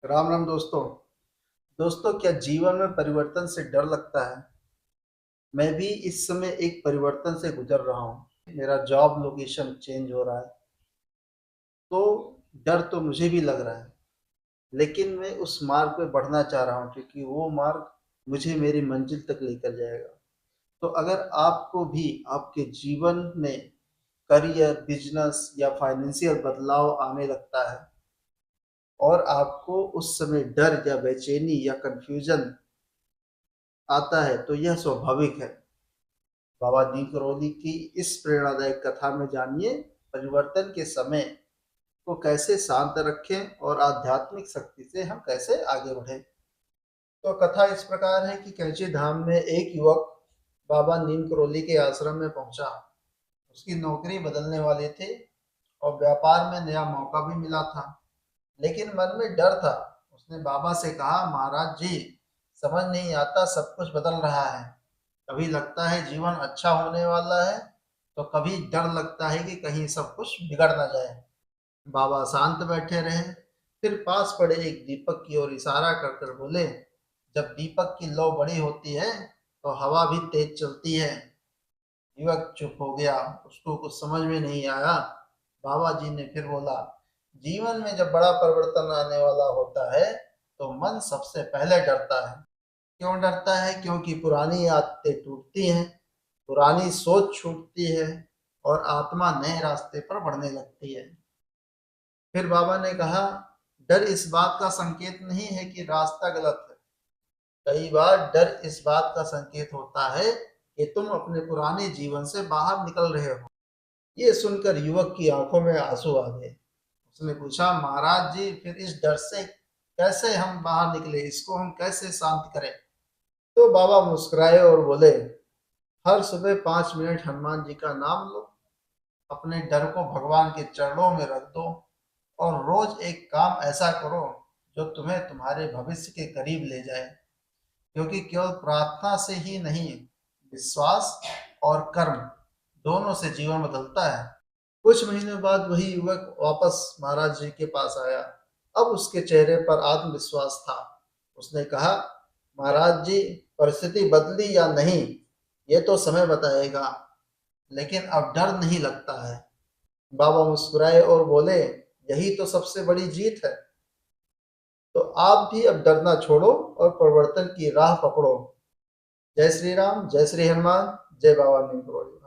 राम राम दोस्तों। दोस्तों, क्या जीवन में परिवर्तन से डर लगता है? मैं भी इस समय एक परिवर्तन से गुजर रहा हूँ। मेरा जॉब लोकेशन चेंज हो रहा है, तो डर तो मुझे भी लग रहा है। लेकिन मैं उस मार्ग पे बढ़ना चाह रहा हूँ क्योंकि वो मार्ग मुझे मेरी मंजिल तक लेकर जाएगा। तो अगर आपको भी आपके जीवन में करियर, बिजनेस या फाइनेंशियल बदलाव आने लगता है और आपको उस समय डर या बेचैनी या कंफ्यूजन आता है, तो यह स्वाभाविक है। बाबा दीप करोली की इस प्रेरणादायक कथा में जानिए परिवर्तन के समय को कैसे शांत रखें और आध्यात्मिक शक्ति से हम कैसे आगे बढ़े। तो कथा इस प्रकार है कि कैंची धाम में एक युवक बाबा नीम करोली के आश्रम में पहुंचा। उसकी नौकरी बदलने वाली थी और व्यापार में नया मौका भी मिला था, लेकिन मन में डर था। उसने बाबा से कहा, महाराज जी, समझ नहीं आता, सब कुछ बदल रहा है। कभी लगता है जीवन अच्छा होने वाला है, तो कभी डर लगता है कि कहीं सब कुछ बिगड़ ना जाए। बाबा शांत बैठे रहे, फिर पास पड़े एक दीपक की ओर इशारा कर कर बोले, जब दीपक की लौ बड़ी होती है तो हवा भी तेज चलती है। युवक चुप हो गया, उसको कुछ समझ में नहीं आया। बाबा जी ने फिर बोला, जीवन में जब बड़ा परिवर्तन आने वाला होता है तो मन सबसे पहले डरता है। क्यों डरता है? क्योंकि पुरानी आदतें टूटती हैं, पुरानी सोच छूटती है और आत्मा नए रास्ते पर बढ़ने लगती है। फिर बाबा ने कहा, डर इस बात का संकेत नहीं है कि रास्ता गलत है। कई बार डर इस बात का संकेत होता है कि तुम अपने पुराने जीवन से बाहर निकल रहे हो। ये सुनकर युवक की आंखों में आंसू आ गए। उसने पूछा, महाराज जी, फिर इस डर से कैसे हम बाहर निकले, इसको हम कैसे शांत करें? तो बाबा मुस्कुराए और बोले, हर सुबह 5 मिनट हनुमान जी का नाम लो, अपने डर को भगवान के चरणों में रख दो और रोज एक काम ऐसा करो जो तुम्हें तुम्हारे भविष्य के करीब ले जाए। क्योंकि केवल प्रार्थना से ही नहीं, विश्वास और कर्म दोनों से जीवन बदलता है। कुछ महीनों बाद वही युवक वापस महाराज जी के पास आया। अब उसके चेहरे पर आत्मविश्वास था। उसने कहा, महाराज जी, परिस्थिति बदली या नहीं ये तो समय बताएगा, लेकिन अब डर नहीं लगता है। बाबा मुस्कुराए और बोले, यही तो सबसे बड़ी जीत है। तो आप भी अब डरना छोड़ो और परिवर्तन की राह पकड़ो। जय श्री राम, जय श्री हनुमान, जय बाबा नीम करोली।